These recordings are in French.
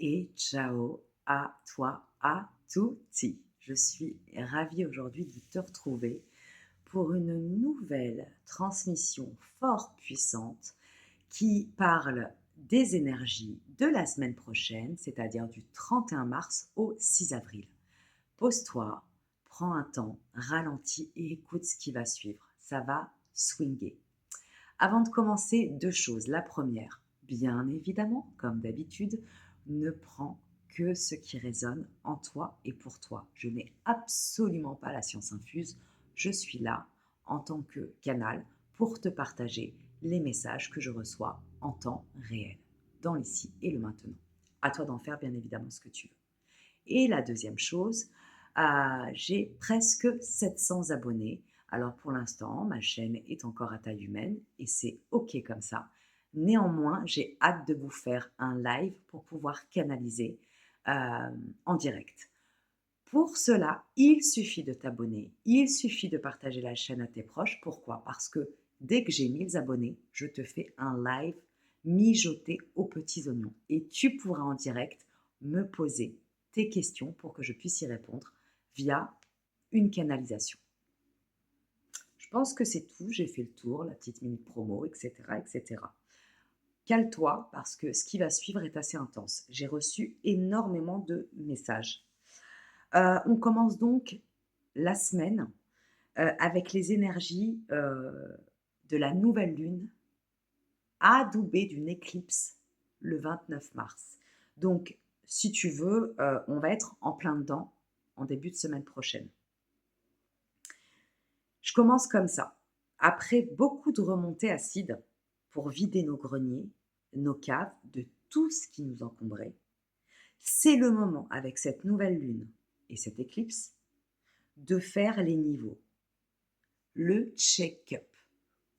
Et ciao à toi, à tutti. Je suis ravie aujourd'hui de te retrouver pour une nouvelle transmission fort puissante qui parle des énergies de la semaine prochaine, c'est-à-dire du 31 mars au 6 avril. Pose-toi, prends un temps, ralentis et écoute ce qui va suivre. Ça va swinger. Avant de commencer, deux choses. La première, bien évidemment, comme d'habitude, ne prends que ce qui résonne en toi et pour toi. Je n'ai absolument pas la science infuse. Je suis là en tant que canal pour te partager les messages que je reçois en temps réel, dans l'ici et le maintenant. À toi d'en faire bien évidemment ce que tu veux. Et la deuxième chose, j'ai presque 700 abonnés. Alors pour l'instant, ma chaîne est encore à taille humaine et c'est OK comme ça. Néanmoins, j'ai hâte de vous faire un live pour pouvoir canaliser en direct. Pour cela, il suffit de t'abonner, il suffit de partager la chaîne à tes proches. Pourquoi? Parce que dès que j'ai 1000 abonnés, je te fais un live mijoté aux petits oignons et tu pourras en direct me poser tes questions pour que je puisse y répondre via une canalisation. Je pense que c'est tout, j'ai fait le tour, la petite minute promo, etc., etc. Cale-toi parce que ce qui va suivre est assez intense. J'ai reçu énormément de messages. On commence donc la semaine avec les énergies de la nouvelle lune adoubée d'une éclipse le 29 mars. Donc, si tu veux, on va être en plein dedans en début de semaine prochaine. Je commence comme ça. Après beaucoup de remontées acides pour vider nos greniers, nos caves, de tout ce qui nous encombrait, c'est le moment, avec cette nouvelle lune et cette éclipse, de faire les niveaux. Le check-up.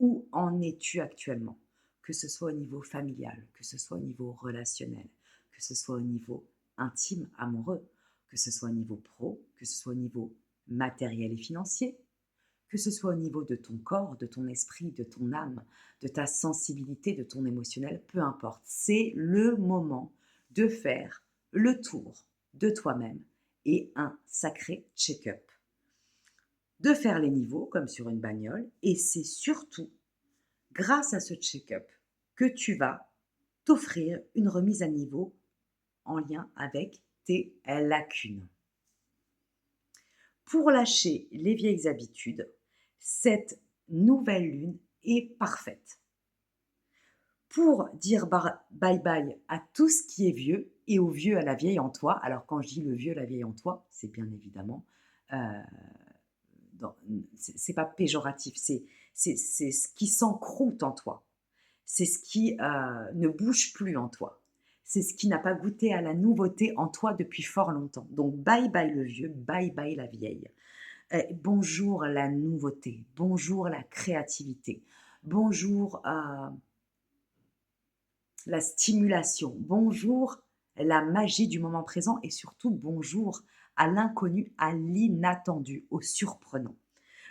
Où en es-tu actuellement? Que ce soit au niveau familial, que ce soit au niveau relationnel, que ce soit au niveau intime, amoureux, que ce soit au niveau pro, que ce soit au niveau matériel et financier, que ce soit au niveau de ton corps, de ton esprit, de ton âme, de ta sensibilité, de ton émotionnel, peu importe. C'est le moment de faire le tour de toi-même et un sacré check-up. De faire les niveaux comme sur une bagnole et c'est surtout grâce à ce check-up que tu vas t'offrir une remise à niveau en lien avec tes lacunes. Pour lâcher les vieilles habitudes, cette nouvelle lune est parfaite. Pour dire bye bye à tout ce qui est vieux et au vieux à la vieille en toi. Alors quand je dis le vieux, la vieille en toi, c'est bien évidemment, c'est pas péjoratif, c'est ce qui s'encroute en toi. C'est ce qui ne bouge plus en toi. C'est ce qui n'a pas goûté à la nouveauté en toi depuis fort longtemps. Donc, bye bye le vieux, bye bye la vieille. Bonjour la nouveauté, bonjour la créativité, bonjour la stimulation, bonjour la magie du moment présent et surtout bonjour à l'inconnu, à l'inattendu, au surprenant.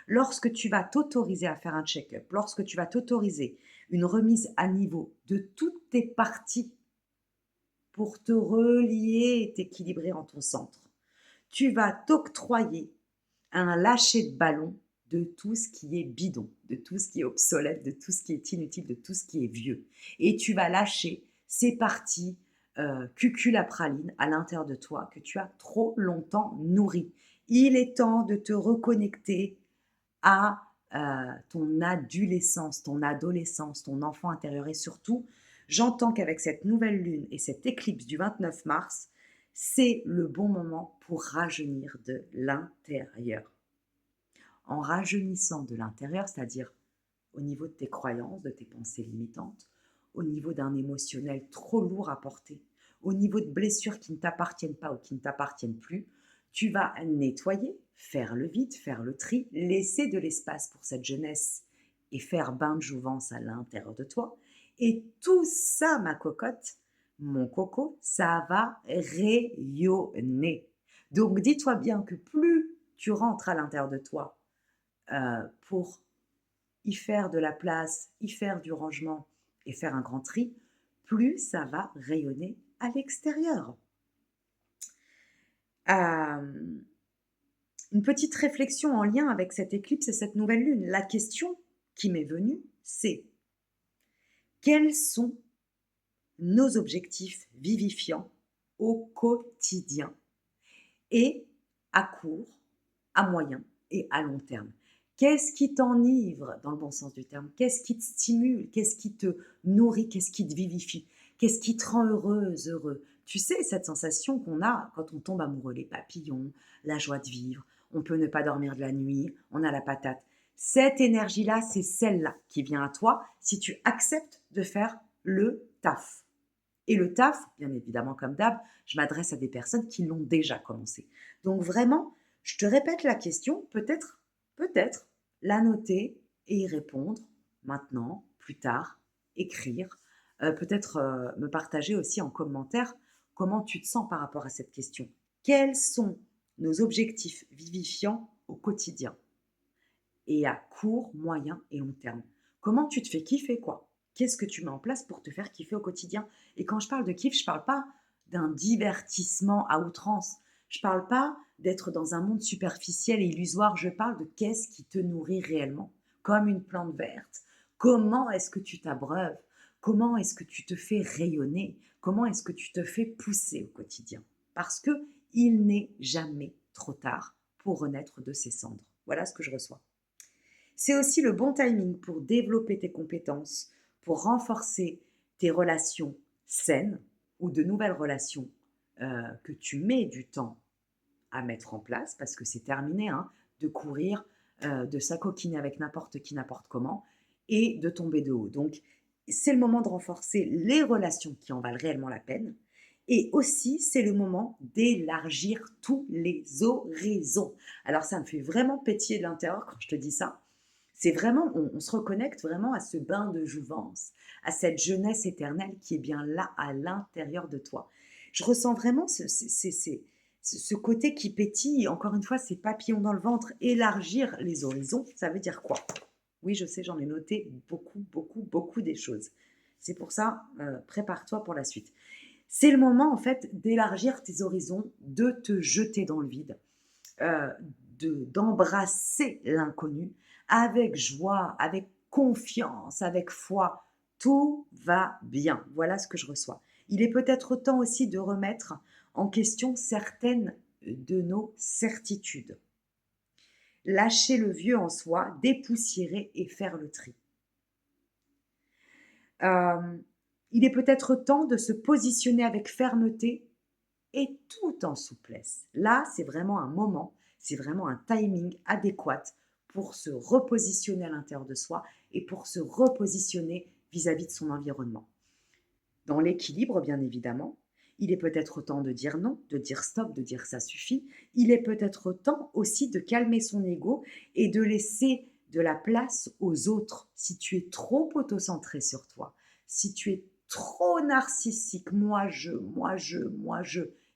Lorsque tu vas t'autoriser à faire un check-up, lorsque tu vas t'autoriser une remise à niveau de toutes tes parties pour te relier et t'équilibrer en ton centre, tu vas t'octroyer un lâcher de ballon de tout ce qui est bidon, de tout ce qui est obsolète, de tout ce qui est inutile, de tout ce qui est vieux. Et tu vas lâcher ces parties cuculapraline à l'intérieur de toi que tu as trop longtemps nourries. Il est temps de te reconnecter à ton adolescence, ton enfant intérieur. Et surtout, j'entends qu'avec cette nouvelle lune et cette éclipse du 29 mars, c'est le bon moment pour rajeunir de l'intérieur. En rajeunissant de l'intérieur, c'est-à-dire au niveau de tes croyances, de tes pensées limitantes, au niveau d'un émotionnel trop lourd à porter, au niveau de blessures qui ne t'appartiennent pas ou qui ne t'appartiennent plus, tu vas nettoyer, faire le vide, faire le tri, laisser de l'espace pour cette jeunesse et faire bain de jouvence à l'intérieur de toi. Et tout ça, ma cocotte, mon coco, ça va rayonner. Donc dis-toi bien que plus tu rentres à l'intérieur de toi pour y faire de la place, y faire du rangement et faire un grand tri, plus ça va rayonner à l'extérieur. Euh, une petite réflexion en lien avec cette éclipse et cette nouvelle lune. La question qui m'est venue, c'est quels sont nos objectifs vivifiants au quotidien et à court, à moyen et à long terme. Qu'est-ce qui t'enivre dans le bon sens du terme? Qu'est-ce qui te stimule? Qu'est-ce qui te nourrit? Qu'est-ce qui te vivifie? Qu'est-ce qui te rend heureuse, heureux? Tu sais, cette sensation qu'on a quand on tombe amoureux, les papillons, la joie de vivre, on peut ne pas dormir de la nuit, on a la patate. Cette énergie-là, c'est celle-là qui vient à toi si tu acceptes de faire le taf. Et le taf, bien évidemment, comme d'hab, je m'adresse à des personnes qui l'ont déjà commencé. Donc vraiment, je te répète la question, peut-être, la noter et y répondre maintenant, plus tard, écrire, peut-être me partager aussi en commentaire comment tu te sens par rapport à cette question. Quels sont nos objectifs vivifiants au quotidien et à court, moyen et long terme? Comment tu te fais kiffer, quoi? Qu'est-ce que tu mets en place pour te faire kiffer au quotidien? Et quand je parle de kiff, je ne parle pas d'un divertissement à outrance. Je ne parle pas d'être dans un monde superficiel et illusoire. Je parle de qu'est-ce qui te nourrit réellement, comme une plante verte. Comment est-ce que tu t'abreuves? Comment est-ce que tu te fais rayonner? Comment est-ce que tu te fais pousser au quotidien? Parce que il n'est jamais trop tard pour renaître de ses cendres. Voilà ce que je reçois. C'est aussi le bon timing pour développer tes compétences, pour renforcer tes relations saines ou de nouvelles relations que tu mets du temps à mettre en place, parce que c'est terminé hein, de courir, de s'acoquiner avec n'importe qui, n'importe comment, et de tomber de haut. Donc, c'est le moment de renforcer les relations qui en valent réellement la peine. Et aussi, c'est le moment d'élargir tous les horizons. Alors, ça me fait vraiment pétiller de l'intérieur quand je te dis ça. C'est vraiment, on se reconnecte vraiment à ce bain de jouvence, à cette jeunesse éternelle qui est bien là à l'intérieur de toi. Je ressens vraiment ce côté qui pétille. Encore une fois, ces papillons dans le ventre, élargir les horizons, ça veut dire quoi? Oui, je sais, j'en ai noté beaucoup des choses. C'est pour ça, prépare-toi pour la suite. C'est le moment, en fait, d'élargir tes horizons, de te jeter dans le vide, euh, d'embrasser l'inconnu avec joie, avec confiance, avec foi. Tout va bien. Voilà ce que je reçois. Il est peut-être temps aussi de remettre en question certaines de nos certitudes. Lâcher le vieux en soi, dépoussiérer et faire le tri. Euh, il est peut-être temps de se positionner avec fermeté et tout en souplesse. Là, c'est vraiment un moment, c'est vraiment un timing adéquat pour se repositionner à l'intérieur de soi et pour se repositionner vis-à-vis de son environnement. Dans l'équilibre, bien évidemment, il est peut-être temps de dire non, de dire stop, de dire ça suffit. Il est peut-être temps aussi de calmer son ego et de laisser de la place aux autres. Si tu es trop autocentré sur toi, si tu es trop narcissique, moi je,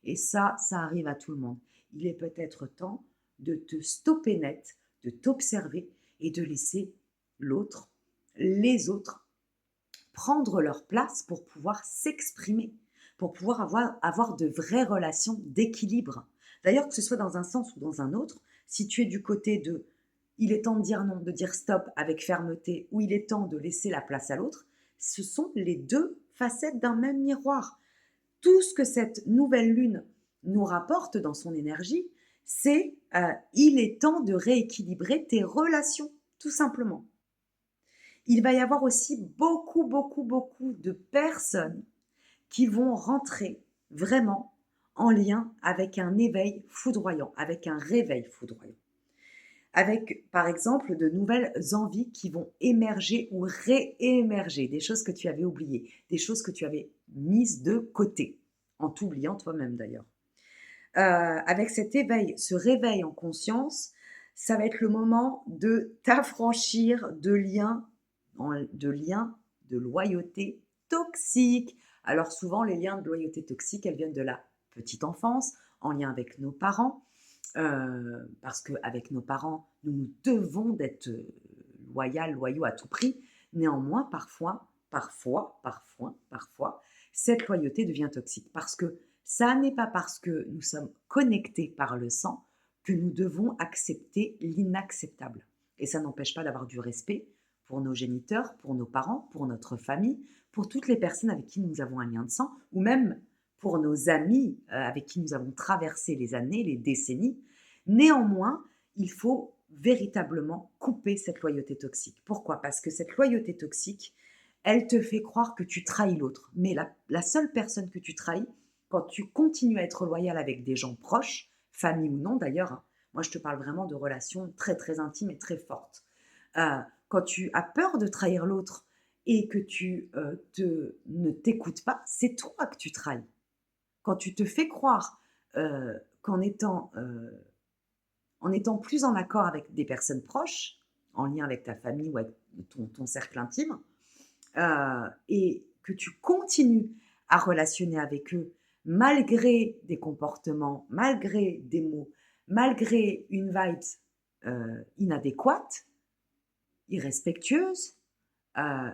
et ça arrive à tout le monde. Il est peut-être temps de te stopper net, de t'observer et de laisser l'autre, les autres prendre leur place pour pouvoir s'exprimer, pour pouvoir avoir de vraies relations d'équilibre. D'ailleurs, que ce soit dans un sens ou dans un autre, si tu es du côté de il est temps de dire non, de dire stop avec fermeté, ou il est temps de laisser la place à l'autre, ce sont les deux facettes d'un même miroir. Tout ce que cette nouvelle lune nous rapporte dans son énergie, c'est il est temps de rééquilibrer tes relations, tout simplement. Il va y avoir aussi beaucoup de personnes qui vont rentrer vraiment en lien avec un éveil foudroyant, avec un réveil foudroyant. Avec, par exemple, de nouvelles envies qui vont émerger ou réémerger, des choses que tu avais oubliées, des choses que tu avais mises de côté, en t'oubliant toi-même d'ailleurs. Avec cet éveil, ce réveil en conscience, ça va être le moment de t'affranchir de liens de loyauté toxiques. Alors souvent, les liens de loyauté toxiques, elles viennent de la petite enfance, en lien avec nos parents, parce qu'avec nos parents, nous devons d'être loyaux à tout prix. Néanmoins, parfois, cette loyauté devient toxique. Parce que ça n'est pas parce que nous sommes connectés par le sang que nous devons accepter l'inacceptable. Et ça n'empêche pas d'avoir du respect pour nos géniteurs, pour nos parents, pour notre famille, pour toutes les personnes avec qui nous avons un lien de sang, ou même pour nos amis avec qui nous avons traversé les années, les décennies. Néanmoins, il faut véritablement couper cette loyauté toxique. Pourquoi? Parce que cette loyauté toxique, elle te fait croire que tu trahis l'autre. Mais la seule personne que tu trahis, quand tu continues à être loyal avec des gens proches, famille ou non d'ailleurs, hein, moi je te parle vraiment de relations très très intimes et très fortes. Quand tu as peur de trahir l'autre et que tu ne t'écoutes pas, c'est toi que tu trahis. Quand tu te fais croire qu'en étant plus en accord avec des personnes proches, en lien avec ta famille ou avec ton cercle intime, et que tu continues à relationner avec eux malgré des comportements, malgré des mots, malgré une vibe inadéquate, irrespectueuse, euh,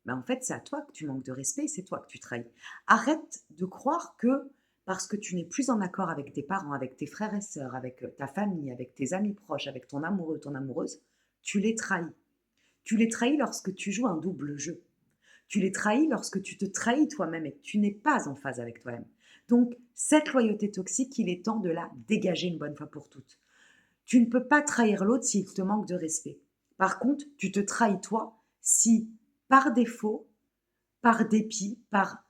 ben en fait, c'est à toi que tu manques de respect et c'est toi que tu trahis. Arrête de croire que parce que tu n'es plus en accord avec tes parents, avec tes frères et sœurs, avec ta famille, avec tes amis proches, avec ton amoureux, ton amoureuse, tu les trahis. Tu les trahis lorsque tu joues un double jeu. Tu les trahis lorsque tu te trahis toi-même et que tu n'es pas en phase avec toi-même. Donc, cette loyauté toxique, il est temps de la dégager une bonne fois pour toutes. Tu ne peux pas trahir l'autre s'il te manque de respect. Par contre, tu te trahis toi si, par défaut, par dépit, par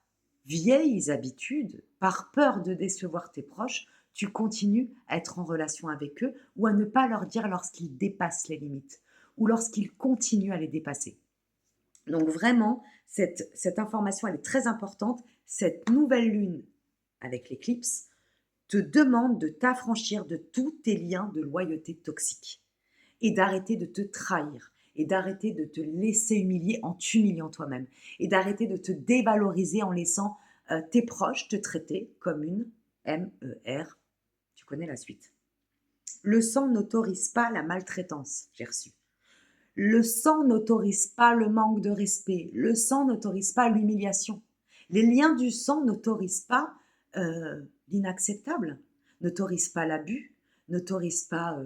vieilles habitudes, par peur de décevoir tes proches, tu continues à être en relation avec eux ou à ne pas leur dire lorsqu'ils dépassent les limites ou lorsqu'ils continuent à les dépasser. Donc vraiment, cette information, elle est très importante. Cette nouvelle lune avec l'éclipse te demande de t'affranchir de tous tes liens de loyauté toxique et d'arrêter de te trahir et d'arrêter de te laisser humilier en t'humiliant toi-même et d'arrêter de te dévaloriser en laissant tes proches te traiter comme une MER. Tu connais la suite. Le sang n'autorise pas la maltraitance, j'ai reçu. Le sang n'autorise pas le manque de respect. Le sang n'autorise pas l'humiliation. Les liens du sang n'autorisent pas l'inacceptable, n'autorisent pas l'abus, n'autorisent pas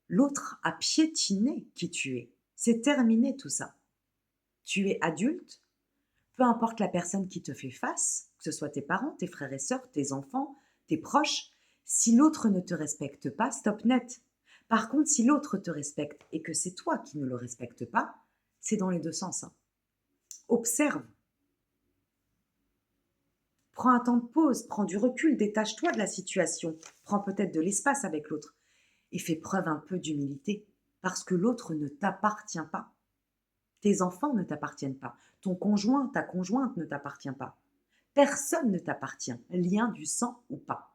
l'autre à piétiner qui tu es. C'est terminé tout ça. Tu es adulte, peu importe la personne qui te fait face, que ce soit tes parents, tes frères et sœurs, tes enfants, tes proches, si l'autre ne te respecte pas, stop net. Par contre, si l'autre te respecte et que c'est toi qui ne le respectes pas, c'est dans les deux sens. Hein. Observe. Prends un temps de pause, prends du recul, détache-toi de la situation, prends peut-être de l'espace avec l'autre et fais preuve un peu d'humilité parce que l'autre ne t'appartient pas. Tes enfants ne t'appartiennent pas. Ton conjoint, ta conjointe ne t'appartient pas. Personne ne t'appartient, lien du sang ou pas.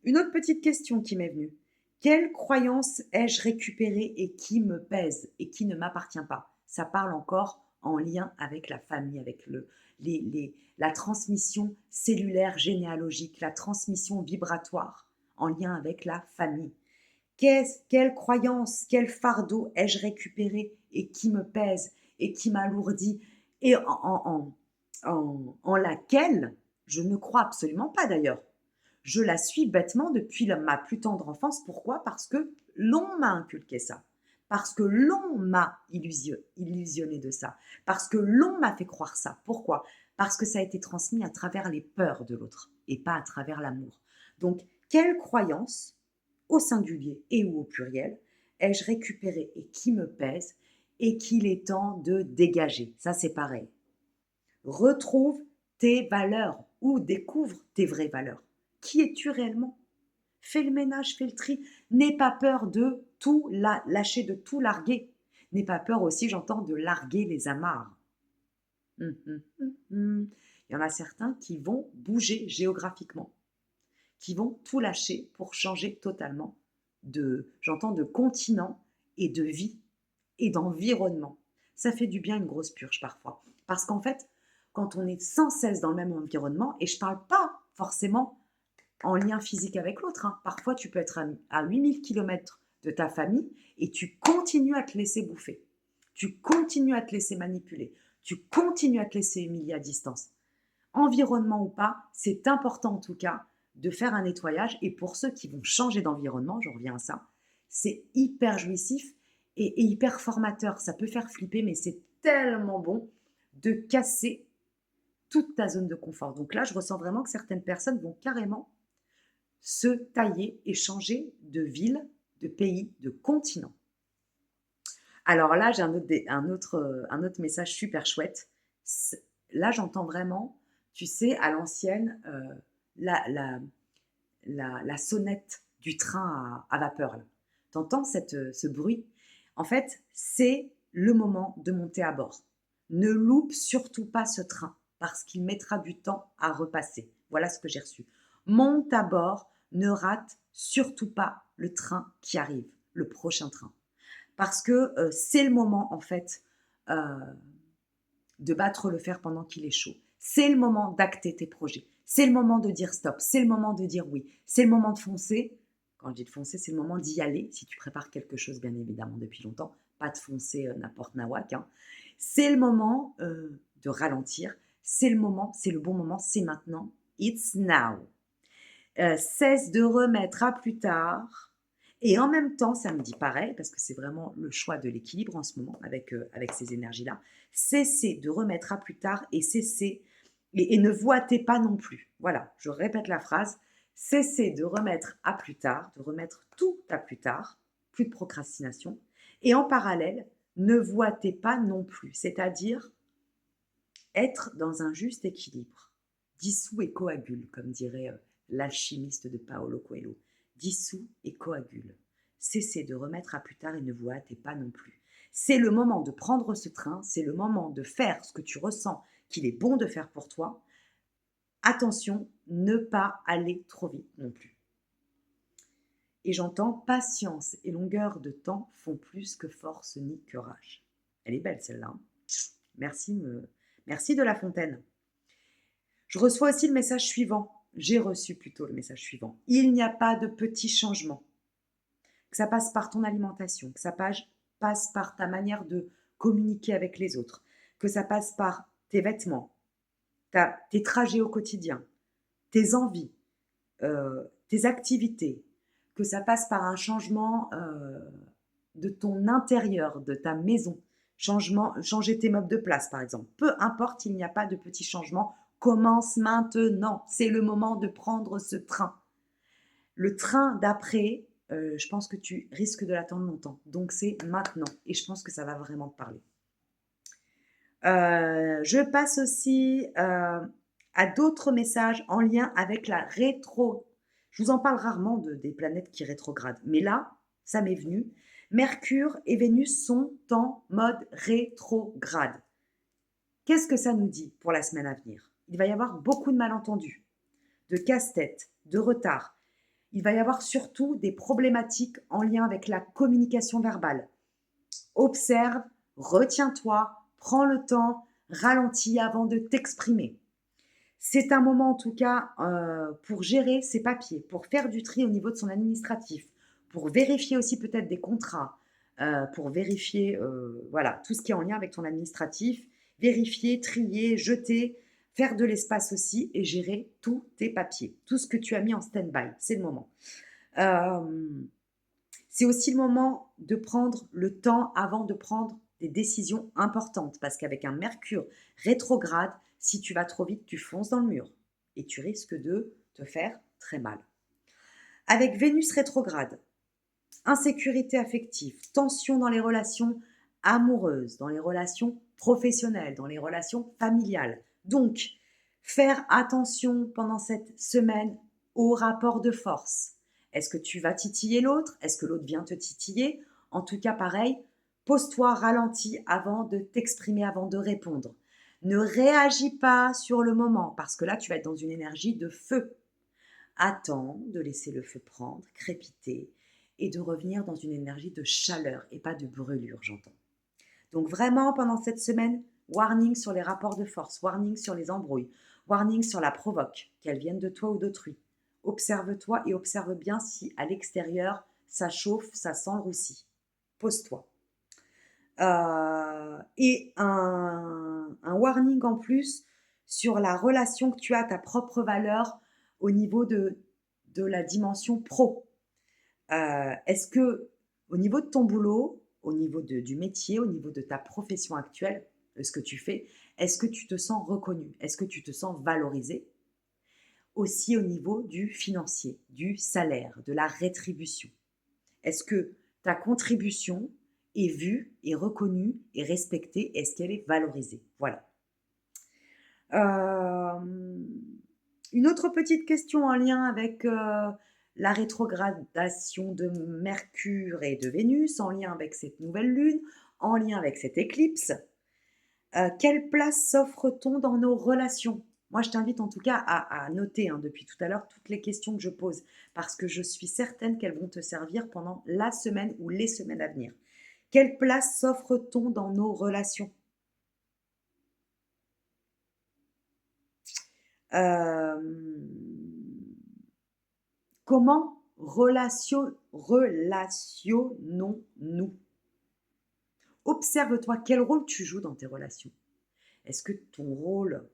Une autre petite question qui m'est venue. Quelle croyance ai-je récupérée et qui me pèse et qui ne m'appartient pas? Ça parle encore en lien avec la famille, avec la transmission cellulaire généalogique, la transmission vibratoire en lien avec la famille. Quelle croyance, quel fardeau ai-je récupéré et qui me pèse et qui m'alourdit et en laquelle je ne crois absolument pas d'ailleurs. Je la suis bêtement depuis ma plus tendre enfance. Pourquoi? Parce que l'on m'a inculqué ça. Parce que l'on m'a illusionné de ça. Parce que l'on m'a fait croire ça. Pourquoi? Parce que ça a été transmis à travers les peurs de l'autre et pas à travers l'amour. Donc, quelle croyance, au singulier et ou au pluriel, ai-je récupéré et qui me pèse et qu'il est temps de dégager? Ça, c'est pareil. Retrouve tes valeurs ou découvre tes vraies valeurs. Qui es-tu réellement? Fais le ménage, fais le tri. N'aie pas peur de tout lâcher, de tout larguer. N'aie pas peur aussi, j'entends, de larguer les amarres. Il y en a certains qui vont bouger géographiquement, qui vont tout lâcher pour changer totalement de continent et de vie et d'environnement. Ça fait du bien une grosse purge parfois. Parce qu'en fait, quand on est sans cesse dans le même environnement, et je ne parle pas forcément en lien physique avec l'autre, hein. Parfois tu peux être à 8000 km de ta famille et tu continues à te laisser bouffer. Tu continues à te laisser manipuler. Tu continues à te laisser humilier à distance. Environnement ou pas, c'est important en tout cas de faire un nettoyage. Et pour ceux qui vont changer d'environnement, je reviens à ça, c'est hyper jouissif et hyper formateur. Ça peut faire flipper, mais c'est tellement bon de casser toute ta zone de confort. Donc là, je ressens vraiment que certaines personnes vont carrément se tailler et changer de ville, de pays, de continent. Alors là, j'ai un autre message super chouette. Là, j'entends vraiment, tu sais, à l'ancienne, la, la, la sonnette du train à vapeur. Tu entends ce bruit? En fait, c'est le moment de monter à bord. Ne loupe surtout pas ce train parce qu'il mettra du temps à repasser. Voilà ce que j'ai reçu. Monte à bord, ne rate surtout pas le train qui arrive, le prochain train. Parce que c'est le moment, en fait, euh, de battre le fer pendant qu'il est chaud. C'est le moment d'acter tes projets. C'est le moment de dire stop. C'est le moment de dire oui. C'est le moment de foncer. Quand je dis de foncer, c'est le moment d'y aller. Si tu prépares quelque chose, bien évidemment, depuis longtemps, pas de foncer n'importe nawak. Hein. C'est le moment de ralentir. C'est le moment, c'est le bon moment, c'est maintenant. It's now. Cesse de remettre à plus tard. Et en même temps, ça me dit pareil, parce que c'est vraiment le choix de l'équilibre en ce moment avec ces énergies-là. Cessez de remettre à plus tard et cessez, et ne voitez pas non plus. Voilà, je répète la phrase. Cessez de remettre à plus tard, de remettre tout à plus tard, plus de procrastination. Et en parallèle, ne voitez pas non plus, c'est-à-dire être dans un juste équilibre. Dissout et coagule, comme dirait l'alchimiste de Paolo Coelho. Dissout et coagule. Cessez de remettre à plus tard et ne vous hâtez pas non plus. C'est le moment de prendre ce train, c'est le moment de faire ce que tu ressens qu'il est bon de faire pour toi. Attention, ne pas aller trop vite non plus. Et j'entends patience et longueur de temps font plus que force ni que rage. Elle est belle celle-là. Hein. Merci de La Fontaine. Je reçois aussi le message suivant. J'ai reçu plutôt le message suivant. Il n'y a pas de petits changements. Que ça passe par ton alimentation, que ça passe par ta manière de communiquer avec les autres, que ça passe par tes vêtements, tes trajets au quotidien, tes envies, tes activités, que ça passe par un changement de ton intérieur, de ta maison, changer tes meubles de place par exemple. Peu importe, il n'y a pas de petits changements. Commence maintenant. C'est le moment de prendre ce train. Le train d'après, je pense que tu risques de l'attendre longtemps. Donc c'est maintenant. Et je pense que ça va vraiment te parler. Je passe aussi à d'autres messages en lien avec la rétro. Je vous en parle rarement des planètes qui rétrogradent. Mais là, ça m'est venu. Mercure et Vénus sont en mode rétrograde. Qu'est-ce que ça nous dit pour la semaine à venir? Il va y avoir beaucoup de malentendus, de casse-tête, de retard. Il va y avoir surtout des problématiques en lien avec la communication verbale. Observe, retiens-toi, prends le temps, ralentis avant de t'exprimer. C'est un moment en tout cas pour gérer ses papiers, pour faire du tri au niveau de son administratif, pour vérifier aussi peut-être des contrats, pour vérifier voilà, tout ce qui est en lien avec ton administratif, vérifier, trier, jeter, faire de l'espace aussi et gérer tous tes papiers, tout ce que tu as mis en stand-by, c'est le moment. C'est aussi le moment de prendre le temps avant de prendre des décisions importantes parce qu'avec un Mercure rétrograde, si tu vas trop vite, tu fonces dans le mur et tu risques de te faire très mal. Avec Vénus rétrograde, insécurité affective, tension dans les relations amoureuses, dans les relations professionnelles, dans les relations familiales. Donc, faire attention pendant cette semaine au rapport de force. Est-ce que tu vas titiller l'autre? Est-ce que l'autre vient te titiller? En tout cas, pareil, pose-toi, ralentis avant de t'exprimer, avant de répondre. Ne réagis pas sur le moment parce que là, tu vas être dans une énergie de feu. Attends de laisser le feu prendre, crépiter et de revenir dans une énergie de chaleur et pas de brûlure, j'entends. Donc vraiment, pendant cette semaine, warning sur les rapports de force, warning sur les embrouilles, warning sur la provoque, qu'elle vienne de toi ou d'autrui. Observe-toi et observe bien si à l'extérieur, ça chauffe, ça sent le roussi. Pose-toi. Et un warning en plus sur la relation que tu as, ta propre valeur au niveau de la dimension pro. Est-ce que au niveau de ton boulot, au niveau du métier, au niveau de ta profession actuelle, de ce que tu fais, est-ce que tu te sens reconnu? Est-ce que tu te sens valorisé? Aussi au niveau du financier, du salaire, de la rétribution. Est-ce que ta contribution est vue, est reconnue, est respectée? Est-ce qu'elle est valorisée? Voilà. Une autre petite question en lien avec la rétrogradation de Mercure et de Vénus, en lien avec cette nouvelle lune, en lien avec cette éclipse. Quelle place s'offre-t-on dans nos relations? Moi, je t'invite en tout cas à noter depuis tout à l'heure toutes les questions que je pose, parce que je suis certaine qu'elles vont te servir pendant la semaine ou les semaines à venir. Quelle place s'offre-t-on dans nos relations? Comment relationnons-nous? Observe-toi, quel rôle tu joues dans tes relations? Est-ce que ton rôle,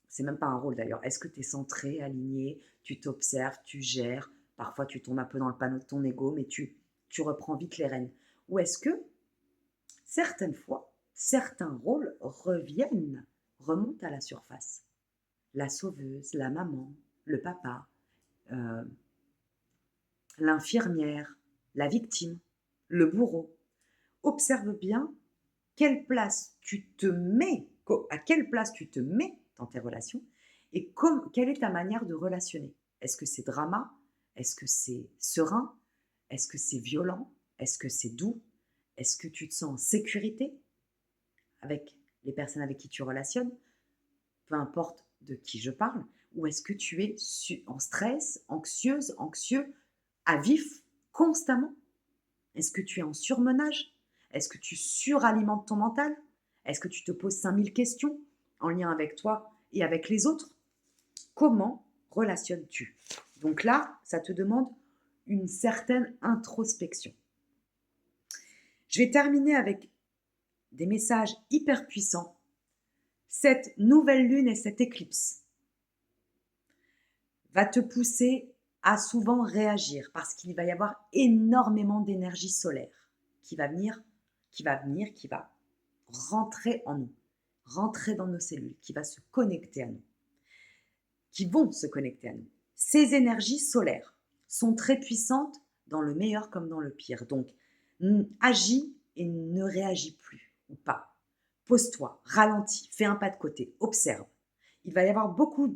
c'est même pas un rôle d'ailleurs, est-ce que tu es centré, aligné, tu t'observes, tu gères, parfois tu tombes un peu dans le panneau de ton ego, mais tu reprends vite les rênes? Ou est-ce que certaines fois, certains rôles remontent à la surface? La sauveuse, la maman, le papa, euh, l'infirmière, la victime, le bourreau. Observe bien quelle place tu te mets, à quelle place tu te mets dans tes relations et quelle est ta manière de relationner. Est-ce que c'est drama? Est-ce que c'est serein? Est-ce que c'est violent? Est-ce que c'est doux? Est-ce que tu te sens en sécurité avec les personnes avec qui tu relationnes? Peu importe de qui je parle. Ou est-ce que tu es en stress, anxieuse, anxieux, à vif, constamment? Est-ce que tu es en surmenage? Est-ce que tu suralimentes ton mental? Est-ce que tu te poses 5000 questions en lien avec toi et avec les autres? Comment relationnes-tu? Donc là, ça te demande une certaine introspection. Je vais terminer avec des messages hyper puissants. Cette nouvelle lune et cette éclipse va te pousser à souvent réagir parce qu'il va y avoir énormément d'énergie solaire qui va venir, qui va rentrer en nous, rentrer dans nos cellules, qui va se connecter à nous, qui vont se connecter à nous. Ces énergies solaires sont très puissantes dans le meilleur comme dans le pire. Donc, agis et ne réagis plus ou pas. Pose-toi, ralentis, fais un pas de côté, observe. Il va y avoir beaucoup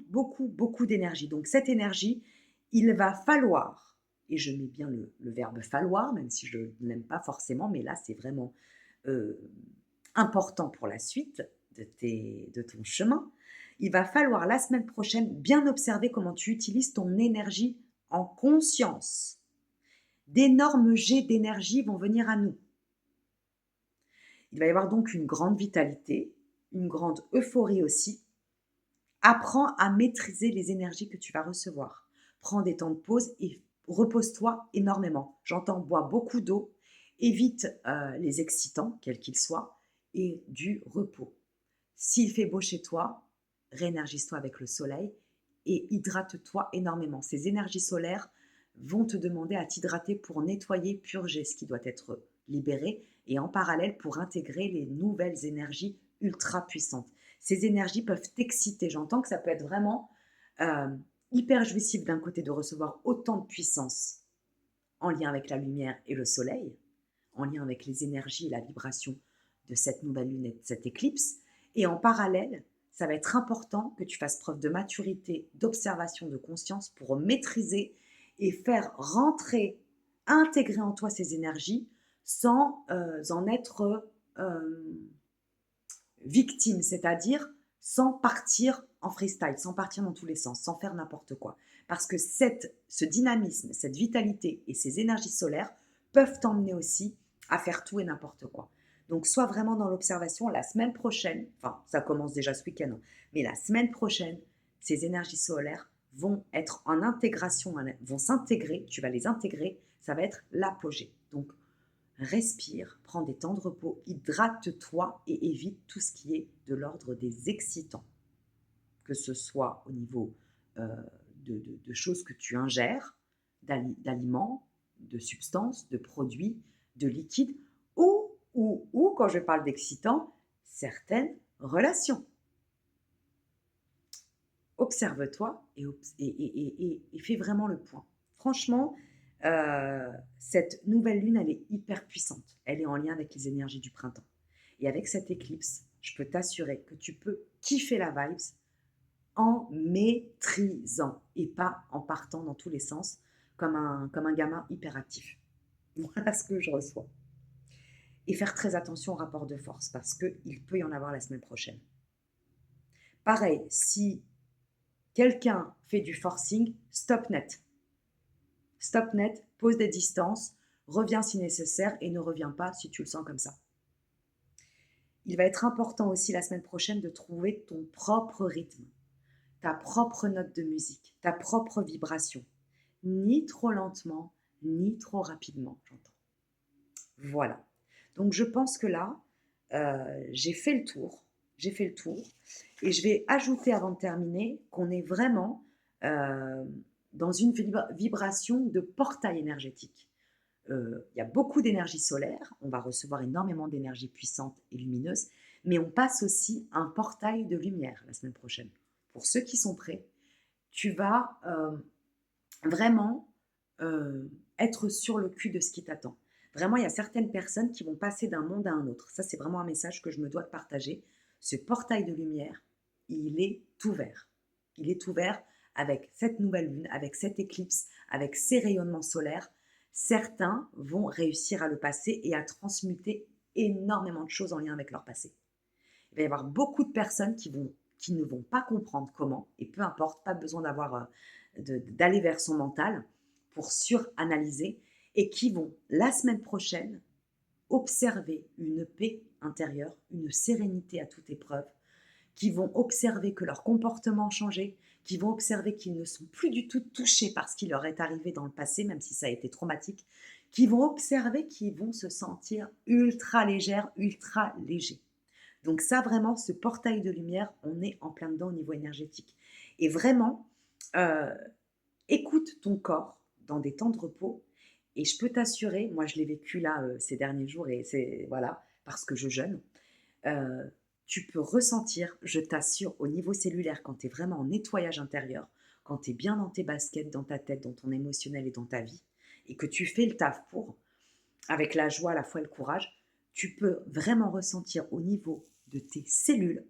d'énergie. Donc, cette énergie, il va falloir, et je mets bien le verbe falloir, même si je ne l'aime pas forcément, mais là, c'est vraiment important pour la suite de ton chemin. Il va falloir la semaine prochaine bien observer comment tu utilises ton énergie en conscience. D'énormes jets d'énergie vont venir à nous. Il va y avoir donc une grande vitalité, une grande euphorie aussi. Apprends à maîtriser les énergies que tu vas recevoir. Prends des temps de pause et repose-toi énormément. J'entends bois beaucoup d'eau, évite les excitants, quels qu'ils soient, et du repos. S'il fait beau chez toi, réénergise-toi avec le soleil et hydrate-toi énormément. Ces énergies solaires vont te demander à t'hydrater pour nettoyer, purger ce qui doit être libéré et en parallèle pour intégrer les nouvelles énergies ultra puissantes. Ces énergies peuvent t'exciter. J'entends que ça peut être vraiment hyper jouissif d'un côté de recevoir autant de puissance en lien avec la lumière et le soleil, en lien avec les énergies et la vibration de cette nouvelle lune et de cette éclipse. Et en parallèle, ça va être important que tu fasses preuve de maturité, d'observation, de conscience pour maîtriser et faire rentrer, intégrer en toi ces énergies sans en être victime, c'est-à-dire sans partir en freestyle, sans partir dans tous les sens, sans faire n'importe quoi. Parce que ce dynamisme, cette vitalité et ces énergies solaires peuvent t'emmener aussi à faire tout et n'importe quoi. Donc, sois vraiment dans l'observation. La semaine prochaine, enfin, ça commence déjà ce week-end, mais la semaine prochaine, ces énergies solaires vont être en intégration, vont s'intégrer, tu vas les intégrer, ça va être l'apogée. Donc, respire, prends des temps de repos, hydrate-toi et évite tout ce qui est de l'ordre des excitants, que ce soit au niveau euh, de choses que tu ingères, d'aliments, de substances, de produits, de liquides, ou quand je parle d'excitants, certaines relations. Observe-toi et fais vraiment le point. Franchement, cette nouvelle lune, elle est hyper puissante. Elle est en lien avec les énergies du printemps. Et avec cette éclipse, je peux t'assurer que tu peux kiffer la vibes en maîtrisant et pas en partant dans tous les sens comme un gamin hyperactif. Voilà ce que je reçois. Et faire très attention au rapport de force parce qu'il peut y en avoir la semaine prochaine. Pareil, si quelqu'un fait du forcing, stop net. Stop net, pose des distances, reviens si nécessaire et ne reviens pas si tu le sens comme ça. Il va être important aussi la semaine prochaine de trouver ton propre rythme, ta propre note de musique, ta propre vibration. Ni trop lentement, ni trop rapidement, j'entends. Voilà. Donc je pense que là, j'ai fait le tour. J'ai fait le tour. Et je vais ajouter avant de terminer qu'on est vraiment dans une vibration de portail énergétique. Il y a beaucoup d'énergie solaire. On va recevoir énormément d'énergie puissante et lumineuse. Mais on passe aussi un portail de lumière la semaine prochaine. Pour ceux qui sont prêts, tu vas vraiment être sur le cul de ce qui t'attend. Vraiment, il y a certaines personnes qui vont passer d'un monde à un autre. Ça, c'est vraiment un message que je me dois de partager. Ce portail de lumière, il est ouvert. Il est ouvert avec cette nouvelle lune, avec cette éclipse, avec ces rayonnements solaires. Certains vont réussir à le passer et à transmuter énormément de choses en lien avec leur passé. Il va y avoir beaucoup de personnes qui ne vont pas comprendre comment, et peu importe, pas besoin d'aller vers son mental pour suranalyser, et qui vont, la semaine prochaine, observer une paix intérieure, une sérénité à toute épreuve, qui vont observer que leur comportement a changé, qui vont observer qu'ils ne sont plus du tout touchés par ce qui leur est arrivé dans le passé, même si ça a été traumatique, qui vont observer qu'ils vont se sentir ultra légères, ultra légers. Donc ça, vraiment, ce portail de lumière, on est en plein dedans au niveau énergétique. Et vraiment, euh, écoute ton corps dans des temps de repos. Et je peux t'assurer, moi je l'ai vécu là ces derniers jours, et c'est voilà, parce que je jeûne, euh, tu peux ressentir, je t'assure, au niveau cellulaire, quand tu es vraiment en nettoyage intérieur, quand tu es bien dans tes baskets, dans ta tête, dans ton émotionnel et dans ta vie, et que tu fais le taf pour, avec la joie, la foi et le courage, tu peux vraiment ressentir au niveau de tes cellules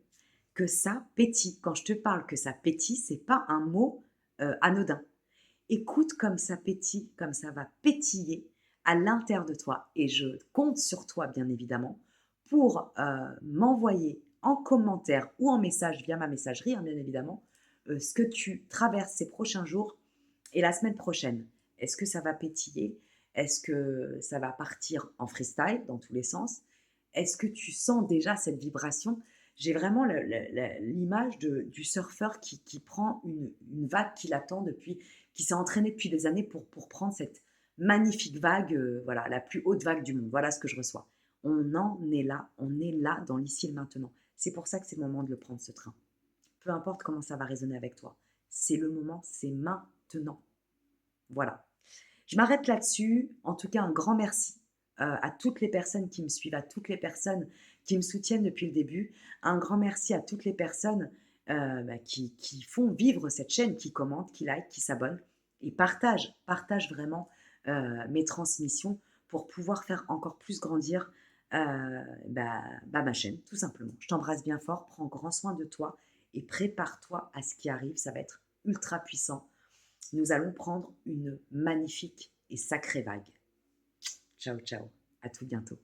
que ça pétille. Quand je te parle que ça pétille, c'est pas un mot anodin. Écoute comme ça pétille, comme ça va pétiller à l'intérieur de toi. Et je compte sur toi, bien évidemment, pour m'envoyer en commentaire ou en message via ma messagerie, hein, bien évidemment, ce que tu traverses ces prochains jours et la semaine prochaine. Est-ce que ça va pétiller? Est-ce que ça va partir en freestyle dans tous les sens? Est-ce que tu sens déjà cette vibration? J'ai vraiment l'image du surfeur qui prend une vague qu'il attend depuis, qui s'est entraîné depuis des années pour prendre cette magnifique vague, voilà, la plus haute vague du monde. Voilà ce que je reçois. On est là dans l'ici et le maintenant. C'est pour ça que c'est le moment de le prendre, ce train. Peu importe comment ça va résonner avec toi. C'est le moment, c'est maintenant. Voilà. Je m'arrête là-dessus. En tout cas, un grand merci à toutes les personnes qui me suivent, à toutes les personnes qui me soutiennent depuis le début. Un grand merci à toutes les personnes qui font vivre cette chaîne, qui commentent, qui like, qui s'abonnent et partagent vraiment mes transmissions pour pouvoir faire encore plus grandir ma chaîne, tout simplement. Je t'embrasse bien fort, prends grand soin de toi et prépare-toi à ce qui arrive. Ça va être ultra puissant. Nous allons prendre une magnifique et sacrée vague. Ciao, ciao. À tout bientôt.